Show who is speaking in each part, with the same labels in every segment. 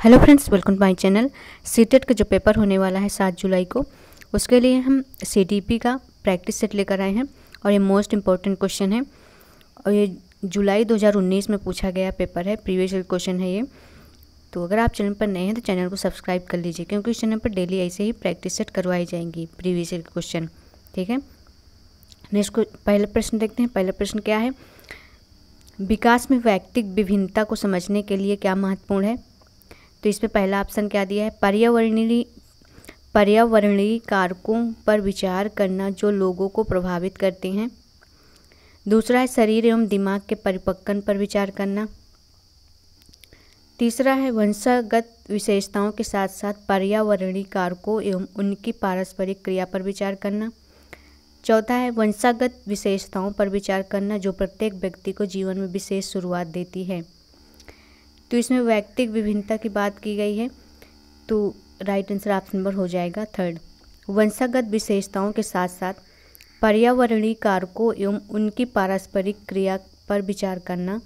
Speaker 1: Hello friends, welcome to my channel. CTET का जो paper होने वाला है 7 जुलाई को, उसके लिए हम सीटीपी का प्रैक्टिस सेट लेकर आए हैं और ये मोस्ट इम्पॉर्टेंट क्वेश्चन है और ये जुलाई 2019 में पूछा गया पेपर है, प्रीवियस ईयर क्वेश्चन है ये। तो अगर आप चैनल पर नए हैं तो चैनल को सब्सक्राइब कर लीजिए, क्योंकि इस चैनल पर डेली ऐसे ही प्रैक्टिस सेट करवाई जाएंगी प्रीवियस ईयर क्वेश्चन। ठीक है, नेक्स्ट पहला प्रश्न देखते हैं। पहला प्रश्न क्या है? विकास में व्यक्तिगत विभिन्नता को समझने के लिए क्या महत्वपूर्ण है? तो इस पे पहला ऑप्शन क्या दिया है? पर्यावरणीय कारकों पर विचार करना जो लोगों को प्रभावित करते हैं। दूसरा है शरीर एवं दिमाग के परिपक्वता पर विचार करना। तीसरा है वंशगत विशेषताओं के साथ साथ पर्यावरणीय कारकों एवं उनकी पारस्परिक क्रिया पर विचार करना। चौथा है वंशगत विशेषताओं पर विचार करना जो प्रत्येक व्यक्ति को जीवन में विशेष शुरुआत देती है। तो इसमें व्यक्तिगत विभिन्नता की बात की गई है, तो राइट आंसर ऑप्शन नंबर हो जाएगा थर्ड। वंशगत विशेषताओं के साथ साथ पर्यावरणीय कारकों एवं उनकी पारस्परिक क्रिया पर विचार करना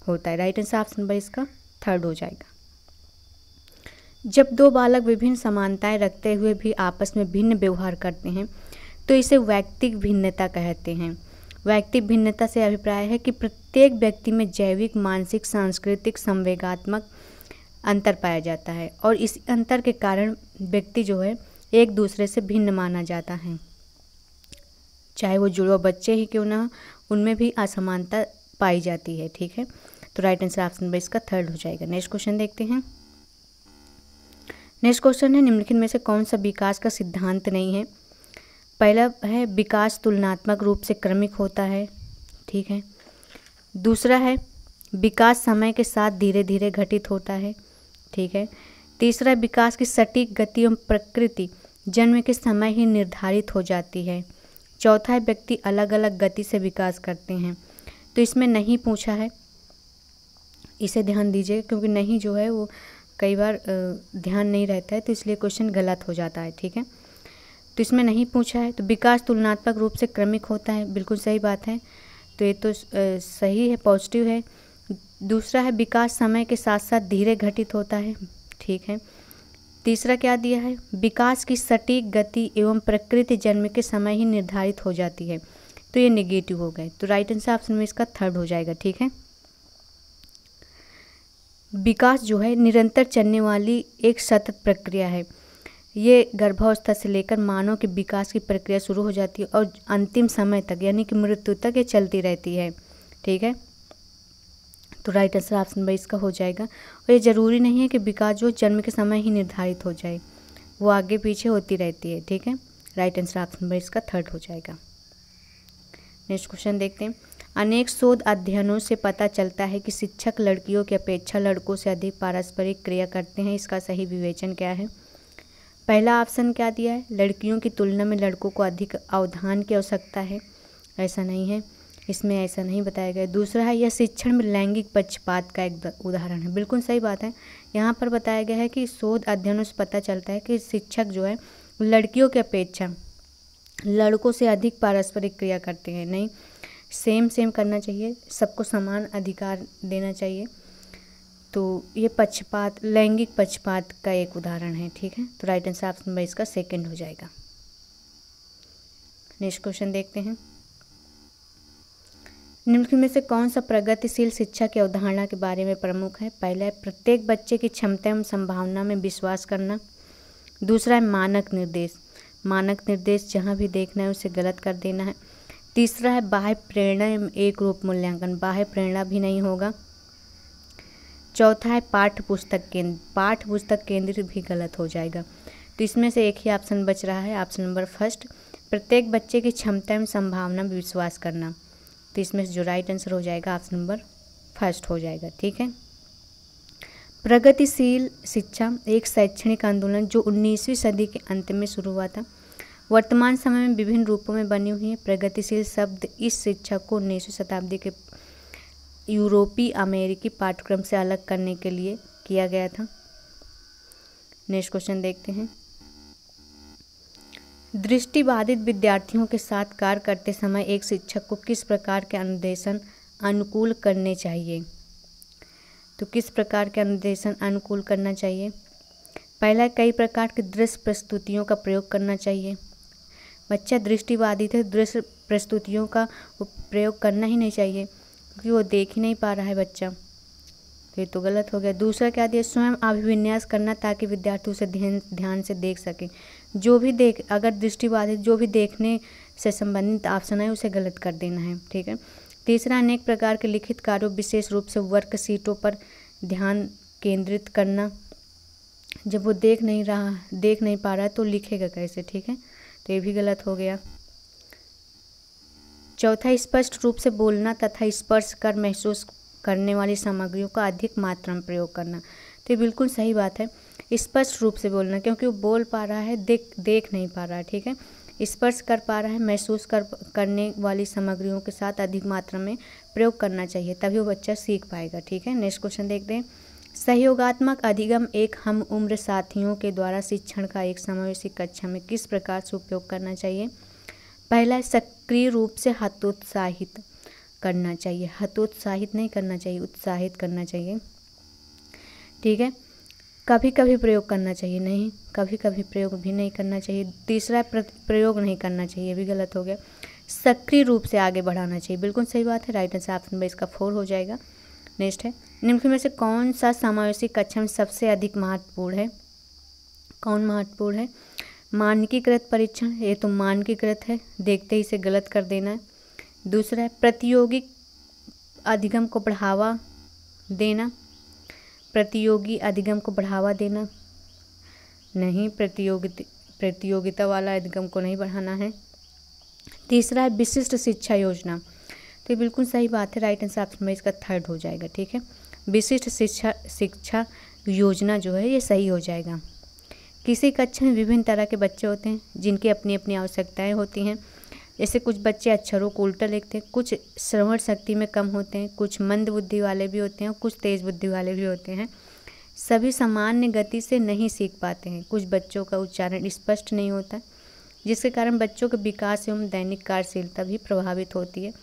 Speaker 1: होता है। राइट आंसर ऑप्शन नंबर इसका थर्ड हो जाएगा। जब दो बालक विभिन्न समानताएं रखते हुए भी आपस में भिन्न व्यवहार करते हैं तो इसे व्यक्तिगत भिन्नता कहते हैं। व्यक्तिगत भिन्नता से अभिप्राय है कि प्रत्येक व्यक्ति में जैविक, मानसिक, सांस्कृतिक, संवेगात्मक अंतर पाया जाता है और इस अंतर के कारण व्यक्ति जो है एक दूसरे से भिन्न माना जाता है। चाहे वो जुड़वा बच्चे ही क्यों ना हो, उनमें भी असमानता पाई जाती है। ठीक है, तो राइट आंसर ऑप्शन नंबर इसका थर्ड हो जाएगा। नेक्स्ट क्वेश्चन देखते हैं। नेक्स्ट क्वेश्चन है निम्नलिखित में से कौन सा विकास का सिद्धांत नहीं है? पहला है विकास तुलनात्मक रूप से क्रमिक होता है। ठीक है। दूसरा है विकास समय के साथ धीरे धीरे घटित होता है। ठीक है। तीसरा है विकास की सटीक गति एवं प्रकृति जन्म के समय ही निर्धारित हो जाती है। चौथा है व्यक्ति अलग अलग गति से विकास करते हैं। तो इसमें नहीं पूछा है, इसे ध्यान दीजिए, क्योंकि नहीं जो है वो कई बार ध्यान नहीं रहता है, तो इसलिए क्वेश्चन गलत हो जाता है। ठीक है, तो इसमें नहीं पूछा है। तो विकास तुलनात्मक रूप से क्रमिक होता है, बिल्कुल सही बात है, तो ये तो सही है, पॉजिटिव है। दूसरा है विकास समय के साथ साथ धीरे घटित होता है। ठीक है। तीसरा क्या दिया है? विकास की सटीक गति एवं प्रकृति जन्म के समय ही निर्धारित हो जाती है, तो ये नेगेटिव हो गए, तो राइट आंसर ऑप्शन में इसका थर्ड हो जाएगा। ठीक है। विकास जो है निरंतर चलने वाली एक सतत प्रक्रिया है। ये गर्भावस्था से लेकर मानव के विकास की प्रक्रिया शुरू हो जाती है और अंतिम समय तक यानी कि मृत्यु तक ये चलती रहती है। ठीक है, तो राइट आंसर ऑप्शन नंबर इसका हो जाएगा। और ये ज़रूरी नहीं है कि विकास जो जन्म के समय ही निर्धारित हो जाए, वो आगे पीछे होती रहती है। ठीक है, राइट आंसर ऑप्शन नंबर इसका थर्ड हो जाएगा। नेक्स्ट क्वेश्चन देखते हैं। अनेक शोध अध्ययनों से पता चलता है कि शिक्षक लड़कियों की अपेक्षा लड़कों से अधिक पारस्परिक क्रिया करते हैं। इसका सही विवेचन क्या है? पहला ऑप्शन क्या दिया है? लड़कियों की तुलना में लड़कों को अधिक अवधान की आवश्यकता है। ऐसा नहीं है, इसमें ऐसा नहीं बताया गया। दूसरा है यह शिक्षण में लैंगिक पक्षपात का एक उदाहरण है। बिल्कुल सही बात है, यहाँ पर बताया गया है कि शोध अध्ययनों से पता चलता है कि शिक्षक जो है लड़कियों की अपेक्षा लड़कों से अधिक पारस्परिक क्रिया करते हैं। नहीं, सेम करना चाहिए, सबको समान अधिकार देना चाहिए। तो ये पक्षपात, लैंगिक पक्षपात का एक उदाहरण है। ठीक है, तो राइट आंसर ऑप्शन नंबर इसका सेकंड हो जाएगा। नेक्स्ट क्वेश्चन देखते हैं। निम्नलिखित में से कौन सा प्रगतिशील शिक्षा की अवधारणा के बारे में प्रमुख है? पहला है प्रत्येक बच्चे की क्षमता एवं संभावना में विश्वास करना। दूसरा है मानक निर्देश, मानक निर्देश जहाँ भी देखना है उसे गलत कर देना है। तीसरा है बाह्य प्रेरणा एवं एक रूप मूल्यांकन, बाह्य प्रेरणा भी नहीं होगा। चौथा है पाठ्य पुस्तक केंद्र, पाठ्य पुस्तक केंद्रित भी गलत हो जाएगा। तो इसमें से एक ही ऑप्शन बच रहा है, ऑप्शन नंबर फर्स्ट, प्रत्येक बच्चे की क्षमता एवं संभावना में विश्वास करना। तो इसमें से जो राइट आंसर हो जाएगा ऑप्शन नंबर फर्स्ट हो जाएगा। ठीक है। प्रगतिशील शिक्षा एक शैक्षणिक आंदोलन जो 19वीं सदी के अंत में शुरू हुआ था, वर्तमान समय में विभिन्न रूपों में बनी हुई है। प्रगतिशील शब्द इस शिक्षा को 19वीं शताब्दी के यूरोपीय अमेरिकी पाठ्यक्रम से अलग करने के लिए किया गया था। नेक्स्ट क्वेश्चन देखते हैं। दृष्टिबाधित विद्यार्थियों के साथ कार्य करते समय एक शिक्षक को किस प्रकार के अनुदेशन अनुकूल करने चाहिए? तो किस प्रकार के अनुदेशन अनुकूल करना चाहिए? पहला, कई प्रकार की दृश्य प्रस्तुतियों का प्रयोग करना चाहिए। बच्चा दृष्टिबाधित है, दृश्य प्रस्तुतियों का प्रयोग करना ही नहीं चाहिए क्योंकि वो देख ही नहीं पा रहा है बच्चा, तो ये तो गलत हो गया। दूसरा क्या दिया, स्वयं अभिविन्यास करना ताकि विद्यार्थी उसे ध्यान से देख सके। जो भी अगर दृष्टिबाधित जो भी देखने से संबंधित ऑप्शन है उसे गलत कर देना है, ठीक है। तीसरा, अनेक प्रकार के लिखित कार्यों विशेष रूप से वर्कशीटों पर ध्यान केंद्रित करना। जब वो देख नहीं पा रहा है तो लिखेगा कैसे, ठीक है, तो ये भी गलत हो गया। चौथा, स्पष्ट रूप से बोलना तथा स्पर्श कर महसूस करने वाली सामग्रियों का अधिक मात्रा में प्रयोग करना। तो ये बिल्कुल सही बात है, स्पष्ट रूप से बोलना, क्योंकि वो बोल पा रहा है, देख नहीं पा रहा है, ठीक है। स्पर्श कर पा रहा है, महसूस करने वाली सामग्रियों के साथ अधिक मात्रा में प्रयोग करना चाहिए, तभी वो बच्चा सीख पाएगा, ठीक है। नेक्स्ट क्वेश्चन देखते हैं। सहयोगात्मक अधिगम एक हम उम्र साथियों के द्वारा शिक्षण का एक समावेशी कक्षा में किस प्रकार से उपयोग करना चाहिए? पहला, सक्रिय रूप से हतोत्साहित करना चाहिए, हतोत्साहित नहीं करना चाहिए, उत्साहित करना चाहिए, ठीक है। कभी कभी प्रयोग करना चाहिए, नहीं, कभी कभी प्रयोग भी नहीं करना चाहिए। तीसरा, प्रयोग नहीं करना चाहिए, भी गलत हो गया। सक्रिय रूप से आगे बढ़ाना चाहिए, बिल्कुल सही बात है, राइट आंसर ऑप्शन इसका 4 हो जाएगा। नेक्स्ट है, निम्न में से कौन सा समावेशी कक्षा में सबसे अधिक महत्वपूर्ण है? कौन महत्वपूर्ण है? मानकीकृत परीक्षण, ये तो मानकीकृत है, देखते ही इसे गलत कर देना है। दूसरा है प्रतियोगी अधिगम को बढ़ावा देना, प्रतियोगी अधिगम को बढ़ावा देना, नहीं, प्रतियोगिता वाला अधिगम को नहीं बढ़ाना है। तीसरा है विशिष्ट शिक्षा योजना, तो ये बिल्कुल सही बात है, राइट आंसर ऑप्शन में इसका 3rd हो जाएगा, ठीक है। विशिष्ट शिक्षा योजना जो है ये सही हो जाएगा। किसी कक्षा में विभिन्न तरह के बच्चे होते हैं जिनकी अपनी अपनी आवश्यकताएं होती हैं। जैसे कुछ बच्चे अक्षरों को उल्टा लिखते हैं, कुछ श्रवण शक्ति में कम होते हैं, कुछ मंद बुद्धि वाले भी होते हैं और कुछ तेज बुद्धि वाले भी होते हैं। सभी सामान्य गति से नहीं सीख पाते हैं। कुछ बच्चों का उच्चारण स्पष्ट नहीं होता, जिसके कारण बच्चों के विकास एवं दैनिक कार्यशीलता भी प्रभावित होती है।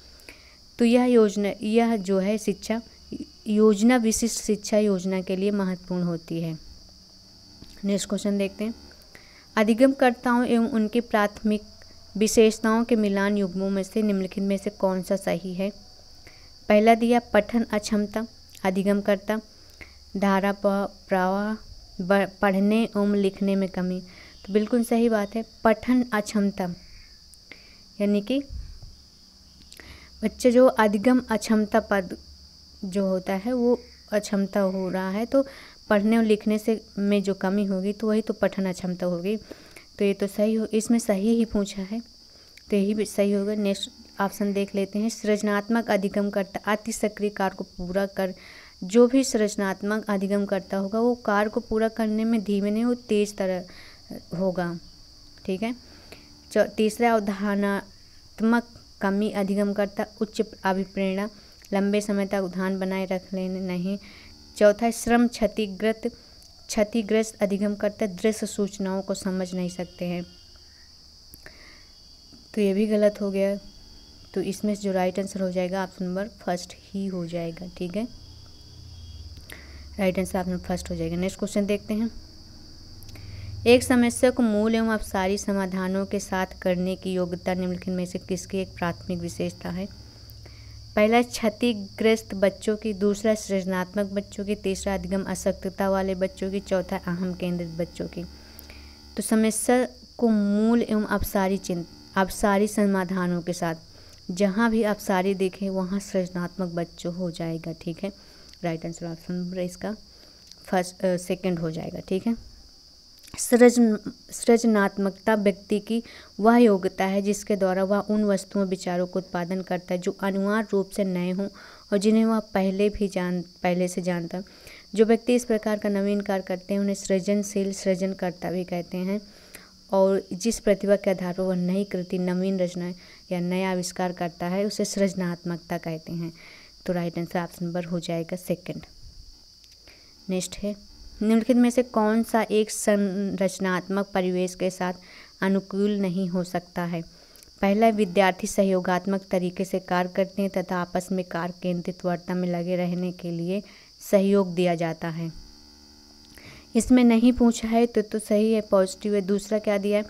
Speaker 1: तो यह जो है शिक्षा योजना विशिष्ट शिक्षा योजना के लिए महत्वपूर्ण होती है। नेक्स्ट क्वेश्चन देखते हैं। अधिगमकर्ताओं एवं उनकी प्राथमिक विशेषताओं के मिलान युग्मों में से निम्नलिखित में से कौन सा सही है? पहला दिया पठन अक्षमता, अधिगमकर्ता, धारा प्रवाह, पढ़ने एवं लिखने में कमी। तो बिल्कुल सही बात है, पठन अक्षमता, यानी कि बच्चे जो अधिगम अक्षमता पद जो होता है वो अक्षमता हो रहा है, तो पढ़ने और लिखने से में जो कमी होगी तो वही तो पठन अक्षमता होगी। तो ये तो सही हो, इसमें सही ही पूछा है, तो यही भी सही होगा। नेक्स्ट ऑप्शन देख लेते हैं। सृजनात्मक अधिगम करता अति सक्रिय कार्य को पूरा कर, जो भी सृजनात्मक अधिगम करता होगा वो कार्य को पूरा करने में धीमे नहीं, वो तेज तरह होगा, ठीक है। तीसरा, अवधारणात्मक कमी अधिगम करता उच्च अभिप्रेरणा, लंबे समय तक ध्यान बनाए रख लेने नहीं। चौथा, श्रम क्षतिग्रस्त अधिगम करता दृश्य सूचनाओं को समझ नहीं सकते हैं, तो ये भी गलत हो गया। तो इसमें जो राइट आंसर हो जाएगा ऑप्शन नंबर 1 ही हो जाएगा, ठीक है, राइट आंसर ऑप्शन 1 हो जाएगा। नेक्स्ट क्वेश्चन देखते हैं। एक समस्या को मूल एवं अपसारी समाधानों के साथ करने की योग्यता निम्नलिखित में से किसकी एक प्राथमिक विशेषता है? पहला, क्षतिग्रस्त बच्चों की, दूसरा सृजनात्मक बच्चों की, तीसरा अधिगम अशक्तता वाले बच्चों की, चौथा अहम केंद्रित बच्चों की। तो समस्या को मूल एवं अपसारी समाधानों के साथ, जहाँ भी अपसारी दिखे वहाँ सृजनात्मक बच्चों हो जाएगा, ठीक है, राइट आंसर ऑप्शन इसका 2nd हो जाएगा, ठीक है। सृजनात्मकता व्यक्ति की वह योग्यता है जिसके द्वारा वह उन वस्तुओं विचारों को उत्पादन करता है जो अनिवार्य रूप से नए हों और जिन्हें वह पहले से जानता है। जो व्यक्ति इस प्रकार का नवीन कार्य करते हैं उन्हें सृजनशील सृजनकर्ता भी कहते हैं, और जिस प्रतिभा के आधार पर वह नई कृति, नवीन रचना या नया आविष्कार करता है उसे सृजनात्मकता कहते हैं। तो राइट आंसर ऑप्शन नंबर हो जाएगा 2nd। नेक्स्ट है, निम्नलिखित में से कौन सा एक संरचनात्मक परिवेश के साथ अनुकूल नहीं हो सकता है? पहला, विद्यार्थी सहयोगात्मक तरीके से कार्य करते हैं तथा आपस में कार्य केंद्रित वार्ता में लगे रहने के लिए सहयोग दिया जाता है। इसमें नहीं पूछा है तो सही है, पॉजिटिव है। दूसरा क्या दिया है,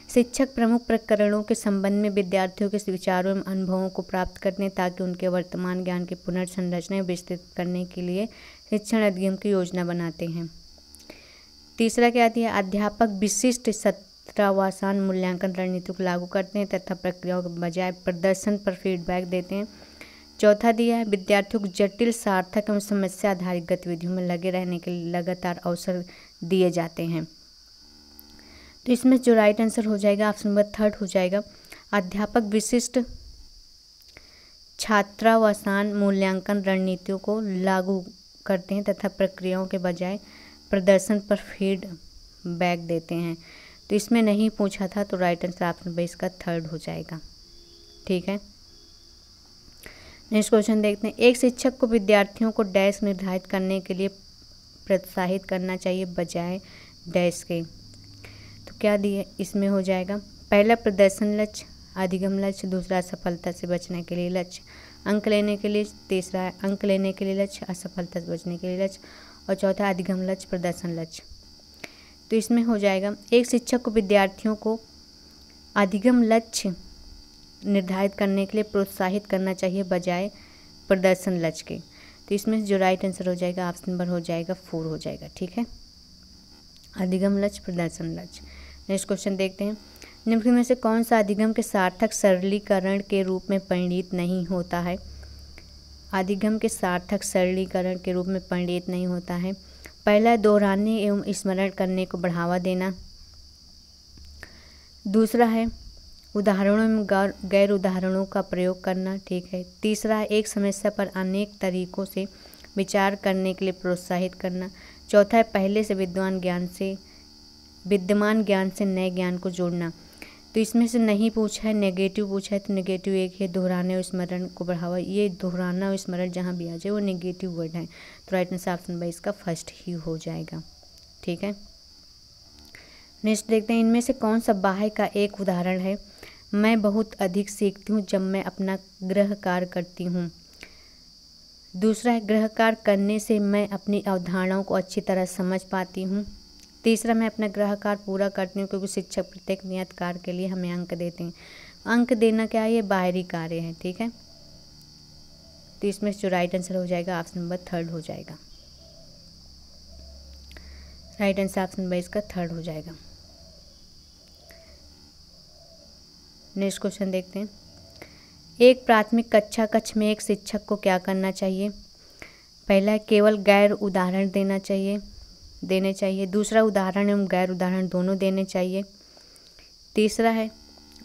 Speaker 1: शिक्षक प्रमुख प्रकरणों के संबंध में विद्यार्थियों के विचारों एवं अनुभवों को प्राप्त करने ताकि उनके वर्तमान ज्ञान की पुनर्संरचना विस्तृत करने के लिए शिक्षण अधिगम की योजना बनाते हैं। तीसरा क्या दिया, अध्यापक विशिष्ट सत्रावसान मूल्यांकन रणनीति को लागू करते हैं तथा प्रक्रियाओं के बजाय प्रदर्शन पर फीडबैक देते हैं। चौथा दिया है, विद्यार्थियों को जटिल, सार्थक एवं समस्या आधारित गतिविधियों में लगे रहने के लिए लगातार अवसर दिए जाते हैं। तो इसमें जो राइट आंसर हो जाएगा ऑप्शन नंबर 3 हो जाएगा, अध्यापक विशिष्ट छात्रावसान मूल्यांकन रणनीतियों को लागू करते हैं तथा प्रक्रियाओं के बजाय प्रदर्शन पर फीडबैक देते हैं। तो इसमें नहीं पूछा था तो राइट आंसर ऑप्शन नंबर इसका 3 हो जाएगा। ठीक है, नेक्स्ट क्वेश्चन देखते हैं। एक शिक्षक को विद्यार्थियों को डैश निर्धारित करने के लिए प्रोत्साहित करना चाहिए बजाय डैश के। तो क्या दिए, इसमें हो जाएगा, पहला प्रदर्शन लक्ष्य, अधिगम लक्ष्य, दूसरा असफलता से बचने के लिए लक्ष्य, अंक लेने के लिए, तीसरा अंक लेने के लिए लक्ष्य, असफलता से बचने के लिए लक्ष्य, और चौथा अधिगम लक्ष्य, प्रदर्शन लक्ष्य। तो इसमें हो जाएगा, एक शिक्षक को विद्यार्थियों को अधिगम लक्ष्य निर्धारित करने के लिए प्रोत्साहित करना चाहिए बजाय प्रदर्शन लक्ष्य के। तो इसमें जो राइट आंसर हो जाएगा ऑप्शन नंबर हो जाएगा 4 हो जाएगा। ठीक है, अधिगम लक्ष्य, प्रदर्शन लक्ष्य। नेक्स्ट क्वेश्चन देखते हैं, निम्न में से कौन सा अधिगम के सार्थक सरलीकरण के रूप में परिणित नहीं होता है। अधिगम के सार्थक सरलीकरण के रूप में परिणित नहीं होता है। पहला, दोहराने एवं स्मरण करने को बढ़ावा देना। दूसरा है उदाहरणों में गैर उदाहरणों का प्रयोग करना। ठीक है। तीसरा, एक समस्या पर अनेक तरीकों से विचार करने के लिए प्रोत्साहित करना। चौथा है पहले से विद्यमान ज्ञान से नए ज्ञान को जोड़ना। तो इसमें से नहीं पूछा है, नेगेटिव पूछा है, तो नेगेटिव एक है, दोहराने और स्मरण को बढ़ावा। ये दोहराना और स्मरण जहाँ भी आ जाए वो नेगेटिव वर्ड है, तो राइट आंसर ऑप्शन बाई इसका फर्स्ट ही हो जाएगा। ठीक है, नेक्स्ट देखते हैं, इनमें से कौन सा बाह्य का एक उदाहरण है। मैं बहुत अधिक सीखती हूँ जब मैं अपना गृह कार्य करती हूँ। दूसरा है गृह कार्य करने से मैं अपनी अवधारणाओं को अच्छी तरह समझ पाती हूँ। तीसरा, मैं अपना गृह कार्य पूरा करती हूँ क्योंकि शिक्षक प्रत्येक नियत कार्य के लिए हमें अंक देते हैं। अंक देना क्या है, ये बाहरी कार्य है। ठीक है, तो इसमें जो राइट आंसर हो जाएगा ऑप्शन नंबर 3 हो जाएगा। राइट आंसर ऑप्शन नंबर इसका 3 हो जाएगा। नेक्स्ट क्वेश्चन देखते हैं, एक प्राथमिक कक्षा कक्ष में एक शिक्षक को क्या करना चाहिए। पहला है केवल गैर उदाहरण देने चाहिए। दूसरा, उदाहरण एवं गैर उदाहरण दोनों देने चाहिए। तीसरा है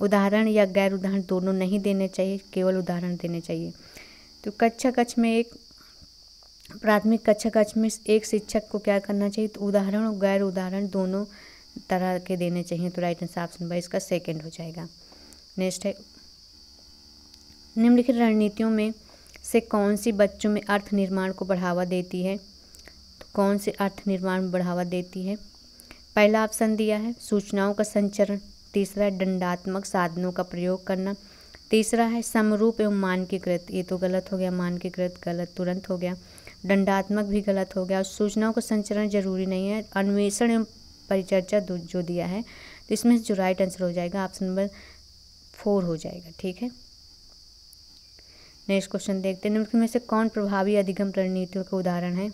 Speaker 1: उदाहरण या गैर उदाहरण दोनों नहीं देने चाहिए, केवल उदाहरण देने चाहिए। तो प्राथमिक कक्षा कक्ष में एक शिक्षक को क्या करना चाहिए, तो उदाहरण और गैर उदाहरण दोनों तरह के देने चाहिए। तो राइट आंसर ऑप्शन बाई इसका 2 हो जाएगा। नेक्स्ट है, निम्नलिखित रणनीतियों में से कौन सी बच्चों में अर्थ निर्माण को बढ़ावा देती है। तो कौन से अर्थ निर्माण में बढ़ावा देती है। पहला ऑप्शन दिया है सूचनाओं का संचरण। तीसरा है दंडात्मक साधनों का प्रयोग करना। तीसरा है समरूप एवं मानकीकृत। ये तो गलत हो गया, मानकीकृत गलत तुरंत हो गया, दंडात्मक भी गलत हो गया। सूचनाओं का संचरण जरूरी नहीं है। अन्वेषण एवं परिचर्चा जो दिया है, तो इसमें जो राइट आंसर हो जाएगा ऑप्शन नंबर 4 हो जाएगा। ठीक है, नेक्स्ट क्वेश्चन देखते हैं, निम्न में से कौन प्रभावी अधिगम रणनीतियों का उदाहरण है।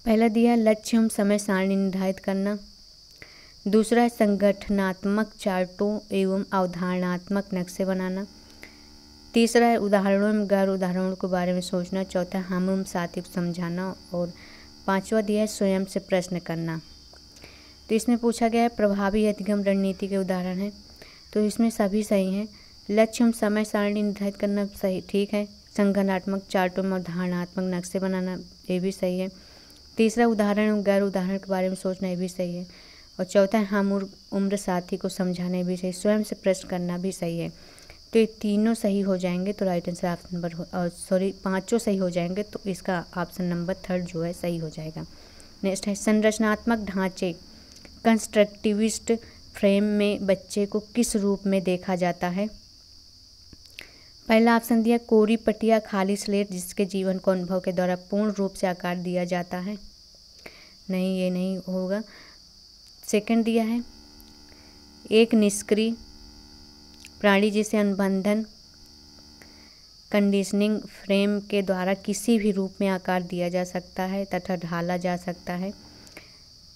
Speaker 1: पहला दिया है लक्ष्य एवं समय सारणी निर्धारित करना। दूसरा है संगठनात्मक चार्टों एवं अवधारणात्मक नक्शे बनाना। तीसरा है उदाहरणों एवं गैर उदाहरणों के बारे में सोचना। चौथा है हम एवं साथी को समझाना। और पांचवा दिया है स्वयं से प्रश्न करना। तो इसमें पूछा गया है प्रभावी अधिगम रणनीति के उदाहरण है, तो इसमें सभी सही हैं। लक्ष्य एवं समय सारणी निर्धारित करना सही, ठीक है। संगठनात्मक चार्टों में अवधारणात्मक नक्शे बनाना, ये भी सही है। तीसरा उदाहरण एवं गैर उदाहरण के बारे में सोचना, ये भी सही है। और चौथा है हम उम्र साथी को समझाना, भी सही। स्वयं से प्रश्न करना भी सही है। तो ये तीनों सही हो जाएंगे, तो राइट आंसर ऑप्शन नंबर पाँचों सही हो जाएंगे, तो इसका ऑप्शन नंबर 3 जो है सही हो जाएगा। नेक्स्ट है संरचनात्मक ढांचे। कंस्ट्रक्टिविस्ट फ्रेम में बच्चे को किस रूप में देखा जाता है। पहला ऑप्शन दिया कोरी पटिया खाली स्लेट जिसके जीवन को अनुभव के द्वारा पूर्ण रूप से आकार दिया जाता है, नहीं ये नहीं होगा। सेकंड दिया है एक निष्क्रिय प्राणी जिसे अनुबंधन कंडीशनिंग फ्रेम के द्वारा किसी भी रूप में आकार दिया जा सकता है तथा ढाला जा सकता है।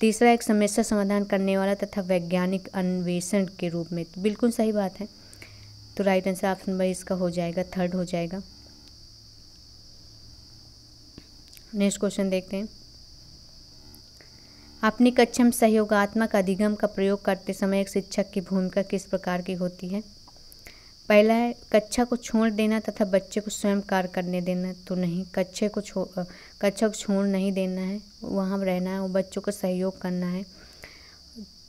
Speaker 1: तीसरा एक समस्या समाधान करने वाला तथा वैज्ञानिक अन्वेषण के रूप में, तो बिल्कुल सही बात है। तो राइट आंसर ऑप्शन नंबर इसका हो जाएगा, थर्ड हो जाएगा। नेक्स्ट क्वेश्चन देखते हैं। अपनी कक्षा में सहयोगात्मक अधिगम का प्रयोग करते समय एक शिक्षक की भूमिका किस प्रकार की होती है? पहला है कक्षा को छोड़ देना तथा बच्चे को स्वयं कार्य करने देना, तो नहीं, कक्षा को छोड़ नहीं देना है, वहाँ रहना है और बच्चों को सहयोग करना है।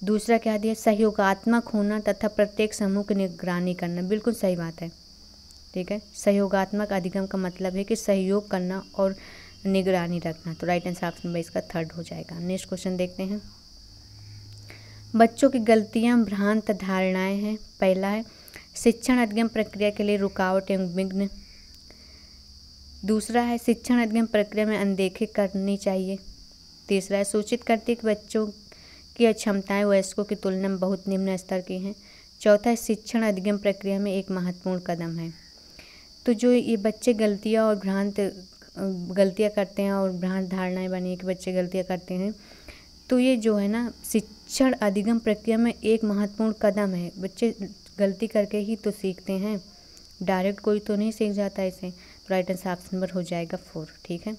Speaker 1: दूसरा क्या दिया, सहयोगात्मक होना तथा प्रत्येक समूह की निगरानी करना, बिल्कुल सही बात है, ठीक है। सहयोगात्मक अधिगम का मतलब है कि सहयोग करना और निगरानी रखना, तो राइट आंसर ऑप्शन नंबर इसका थर्ड हो जाएगा। नेक्स्ट क्वेश्चन देखते हैं। बच्चों की गलतियां भ्रांत धारणाएं हैं। पहला है शिक्षण अधिगम प्रक्रिया के लिए रुकावट एवं विघ्न। दूसरा है शिक्षण अधिगम प्रक्रिया में अनदेखी करनी चाहिए। तीसरा है सूचित करती है कि बच्चों की क्षमताएं वयस्कों की तुलना में बहुत निम्न स्तर की हैं। चौथा है शिक्षण अधिगम प्रक्रिया में एक महत्वपूर्ण कदम है। तो जो ये बच्चे गलतियां करते हैं और भ्रांत धारणाएं बनी कि बच्चे गलतियां करते हैं, तो ये जो है ना शिक्षण अधिगम प्रक्रिया में एक महत्वपूर्ण कदम है। बच्चे गलती करके ही तो सीखते हैं, डायरेक्ट कोई तो नहीं सीख जाता इसे। राइट आंसर ऑप्शन नंबर हो जाएगा 4, ठीक है।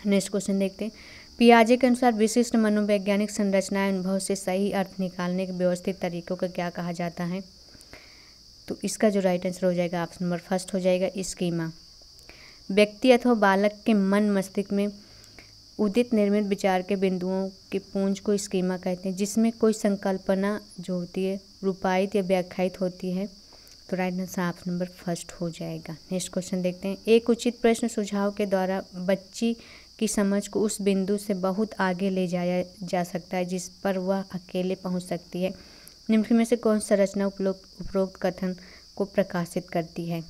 Speaker 1: नेक्स्ट क्वेश्चन देखते हैं। पियाजे के अनुसार विशिष्ट मनोवैज्ञानिक संरचनाएं अनुभव से सही अर्थ निकालने के व्यवस्थित तरीकों को क्या कहा जाता है? तो इसका जो राइट आंसर हो जाएगा ऑप्शन नंबर फर्स्ट हो जाएगा स्कीमा। व्यक्ति अथवा बालक के मन मस्तिष्क में उदित निर्मित विचार के बिंदुओं के पुंज को स्कीमा कहते हैं, जिसमें कोई संकल्पना जो होती है रूपायित या व्याख्यायित होती है। तो right answer option number first हो जाएगा। नेक्स्ट क्वेश्चन देखते हैं। एक उचित प्रश्न सुझाव के द्वारा बच्ची की समझ को उस बिंदु से बहुत आगे ले जाया जा सकता है जिस पर वह अकेले पहुंच सकती है। निम्न में से कौन संरचना उपरोक्त कथन को प्रकाशित करती है?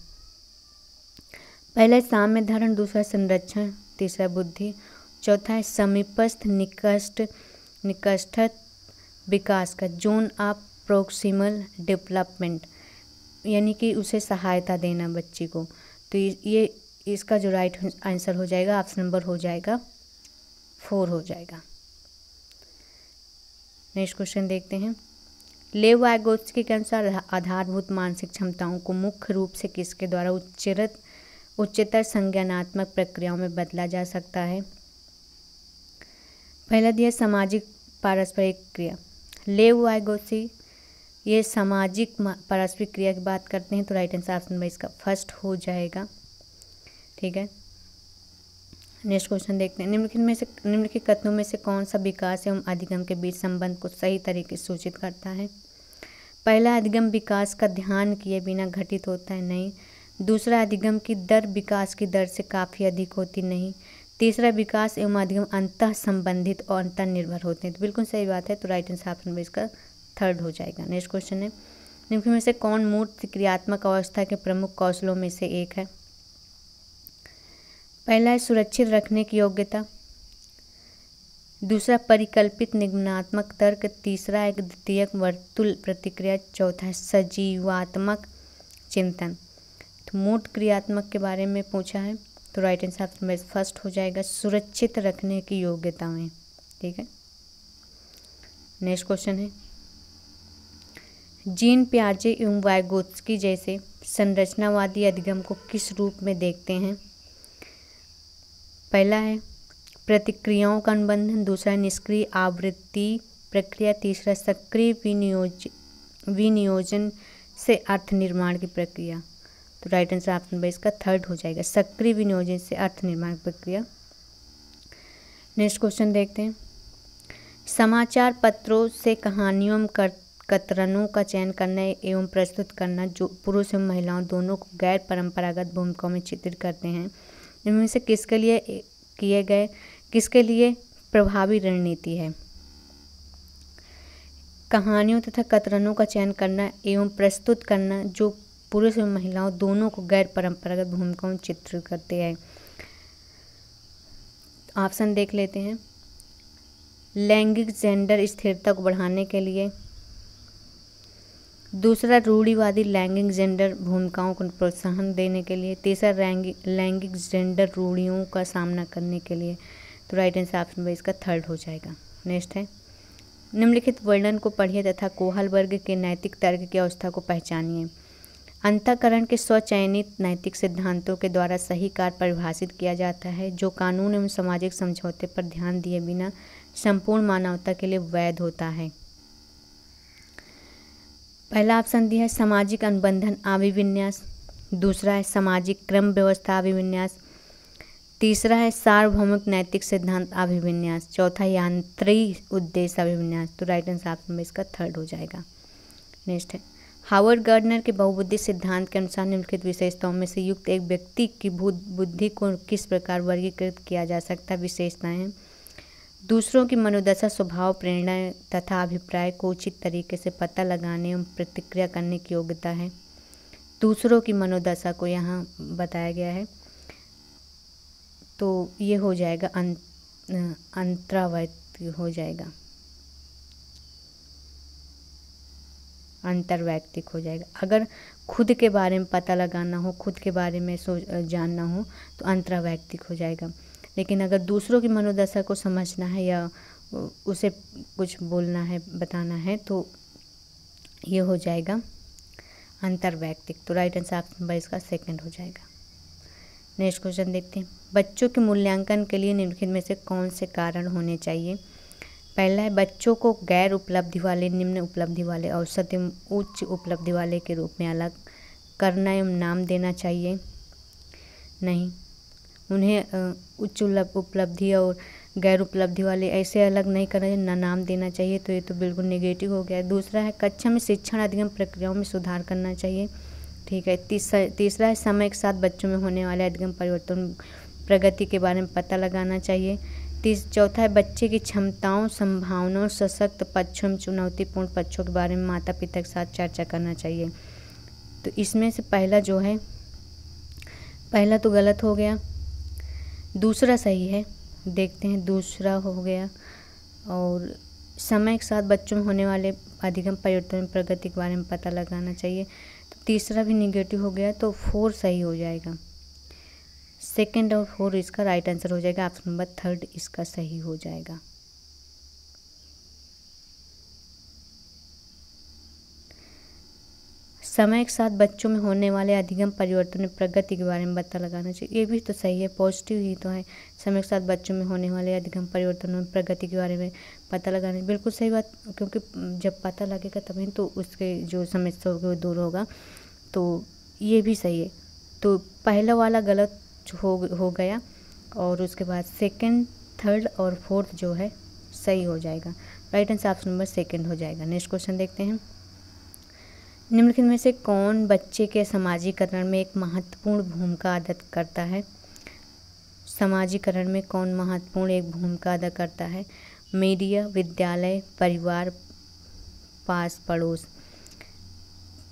Speaker 1: पहला है साम्य धारण, दूसरा संरक्षण, तीसरा बुद्धि, चौथा है समीपस्थ निकटस्थ विकास का जोन ऑफ प्रोक्सिमल डेवलपमेंट, यानी कि उसे सहायता देना बच्ची को। तो ये इसका जो राइट आंसर हो जाएगा ऑप्शन नंबर हो जाएगा 4 हो जाएगा। नेक्स्ट क्वेश्चन देखते हैं। लेव वाइगोत्स्की के अनुसार आधारभूत मानसिक क्षमताओं को मुख्य रूप से किसके द्वारा उच्चतर संज्ञानात्मक प्रक्रियाओं में बदला जा सकता है? पहला दिया सामाजिक पारस्परिक क्रिया। लेव वाइगोत्स्की ये सामाजिक पारस्परिक क्रिया की बात करते हैं, तो राइट आंसर ऑप्शन में इसका फर्स्ट हो जाएगा, ठीक है। नेक्स्ट क्वेश्चन देखते हैं। निम्नलिखित कथनों में से कौन सा विकास एवं अधिगम के बीच संबंध को सही तरीके से सूचित करता है? पहला अधिगम विकास का ध्यान किए बिना घटित होता है, नहीं। दूसरा अधिगम की दर विकास की दर से काफ़ी अधिक होती, नहीं। तीसरा विकास एवं अधिगम अंतः संबंधित और अंतर निर्भर होते हैं, तो बिल्कुल सही बात है। तो राइट आंसर ऑप्शन में इसका थर्ड हो जाएगा। नेक्स्ट क्वेश्चन है। निम्न में से कौन मूर्त क्रियात्मक अवस्था के प्रमुख कौशलों में से एक है? पहला है सुरक्षित रखने की योग्यता, दूसरा परिकल्पित निगमनात्मक तर्क, तीसरा एक द्वितीयक वर्तुल प्रतिक्रिया, चौथा है सजीवात्मक चिंतन। तो मूर्त क्रियात्मक के बारे में पूछा है, तो राइट आंसर ऑप्शन में फर्स्ट हो जाएगा सुरक्षित रखने की योग्यता में, ठीक है। नेक्स्ट क्वेश्चन है। जीन पियाजे एवं वाइगोत्स्की जैसे संरचनावादी अधिगम को किस रूप में देखते हैं? पहला है प्रतिक्रियाओं का अनुबंधन, दूसरा निष्क्रिय आवृत्ति प्रक्रिया, तीसरा सक्रिय विनियोजन से अर्थ निर्माण की प्रक्रिया। तो राइट आंसर ऑप्शन में इसका थर्ड हो जाएगा, सक्रिय विनियोजन से अर्थ निर्माण प्रक्रिया। नेक्स्ट क्वेश्चन देखते हैं। समाचार पत्रों से कहानियों कतरनों का चयन करना एवं प्रस्तुत करना जो पुरुष एवं महिलाओं दोनों को गैर परंपरागत भूमिकाओं में चित्रित करते हैं, इनमें से किसके लिए प्रभावी रणनीति है? कहानियों तथा कतरनों का चयन करना एवं प्रस्तुत करना जो पुरुष एवं महिलाओं दोनों को गैर परंपरागत भूमिकाओं चित्रित करते हैं। ऑप्शन देख लेते हैं। लैंगिक जेंडर स्थिरता को बढ़ाने के लिए। दूसरा, रूढ़िवादी लैंगिक जेंडर भूमिकाओं को प्रोत्साहन देने के लिए। तीसरा, लैंगिक जेंडर रूढ़ियों का सामना करने के लिए। तो राइट आंसर ऑप्शन नंबर इसका थर्ड हो जाएगा। नेक्स्ट है, निम्नलिखित वर्णन को पढ़िए तथा कोहल वर्ग के नैतिक तर्क की अवस्था को पहचानिए। अंतःकरण के स्वचयनित नैतिक सिद्धांतों के द्वारा सही कार्य परिभाषित किया जाता है, जो कानून एवं सामाजिक समझौते पर ध्यान दिए बिना संपूर्ण मानवता के लिए वैध होता है। पहला ऑप्शन दिया है सामाजिक अनुबंधन अभिविन्यास। दूसरा है सामाजिक क्रम व्यवस्था अभिविन्यास। तीसरा है सार्वभौमिक नैतिक सिद्धांत अभिविन्यास। चौथा यांत्रिक उद्देश्य अभिविन्यास। तो राइट आंसर ऑप्शन में इसका थर्ड हो जाएगा। नेक्स्ट है, हावर्ड गार्डनर के बहुबुद्धि सिद्धांत के अनुसार निम्नलिखित विशेषताओं में से युक्त एक व्यक्ति की बुद्धि को किस प्रकार वर्गीकृत किया जा सकता है। विशेषताएं हैं, दूसरों की मनोदशा, स्वभाव, प्रेरणा तथा अभिप्राय को उचित तरीके से पता लगाने एवं प्रतिक्रिया करने की योग्यता है। दूसरों की मनोदशा को यहाँ बताया गया है, तो ये हो जाएगा अंतर्वैयक्तिक हो जाएगा, अंतर्वैयक्तिक हो जाएगा। अगर खुद के बारे में पता लगाना हो, खुद के बारे में जानना हो तो अंतर्वैयक्तिक हो जाएगा। लेकिन अगर दूसरों की मनोदशा को समझना है या उसे कुछ बोलना है, बताना है, तो ये हो जाएगा अंतर्वैयक्तिक। तो राइट आंसर ऑप्शन नंबर इसका सेकंड हो जाएगा। नेक्स्ट क्वेश्चन देखते हैं, बच्चों के मूल्यांकन के लिए निम्नलिखित में से कौन से कारण होने चाहिए। पहला है, बच्चों को गैर उपलब्धि वाले, निम्न उपलब्धि वाले, औसत एवं उच्च उपलब्धि वाले के रूप में अलग करना एवं नाम देना चाहिए। नहीं, उन्हें उच्च उपलब्धि और गैर उपलब्धि वाले ऐसे अलग नहीं करना चाहिए, ना नाम देना चाहिए। तो ये तो बिल्कुल नेगेटिव हो गया। दूसरा है, कक्षा में शिक्षण अधिगम प्रक्रियाओं में सुधार करना चाहिए। ठीक है। तीसरा है, समय के साथ बच्चों में होने वाले अधिगम परिवर्तन प्रगति के बारे में पता लगाना चाहिए। चौथा है, बच्चे की क्षमताओं, संभावनाओं, सशक्त पक्षों में चुनौतीपूर्ण पक्षों के बारे में माता पिता के साथ चर्चा करना चाहिए। तो इसमें से पहला जो है, पहला तो गलत हो गया, दूसरा सही है। देखते हैं, दूसरा हो गया और समय के साथ बच्चों में होने वाले अधिगम परिवर्तन में प्रगति के बारे में पता लगाना चाहिए। तो तीसरा भी निगेटिव हो गया, तो 4 सही हो जाएगा। सेकंड और 4 इसका राइट आंसर हो जाएगा। ऑप्शन नंबर थर्ड इसका सही हो जाएगा। समय के साथ बच्चों में होने वाले अधिगम परिवर्तन में प्रगति के बारे में पता लगाना चाहिए। ये भी तो सही है, पॉजिटिव ही तो है। समय के साथ बच्चों में होने वाले अधिगम परिवर्तन में प्रगति के बारे में पता लगाना, बिल्कुल सही बात, क्योंकि जब पता लगेगा तभी तो उसके जो समस्या होगी वो दूर होगा। तो ये भी सही है। तो पहला वाला गलत हो गया और उसके बाद सेकंड, थर्ड और फोर्थ जो है सही हो जाएगा। Right answer option number second हो जाएगा। नेक्स्ट क्वेश्चन देखते हैं, निम्नलिखित में से कौन बच्चे के समाजीकरण में एक महत्वपूर्ण भूमिका अदा करता है। समाजीकरण में कौन महत्वपूर्ण एक भूमिका अदा करता है। मीडिया, विद्यालय, परिवार, पास पड़ोस।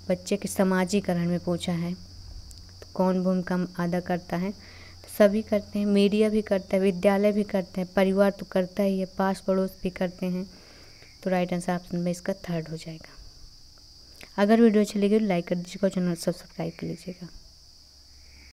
Speaker 1: बच्चे के समाजीकरण में पूछा है तो कौन भूमिका अदा करता है। तो सभी करते हैं, मीडिया भी करता है, विद्यालय भी करते हैं, परिवार तो करता ही है, पास पड़ोस भी करते हैं। तो राइट आंसर ऑप्शन में इसका थर्ड हो जाएगा। अगर वीडियो अच्छी लगी तो लाइक कर दीजिएगा और चैनल सब्सक्राइब कर लीजिएगा।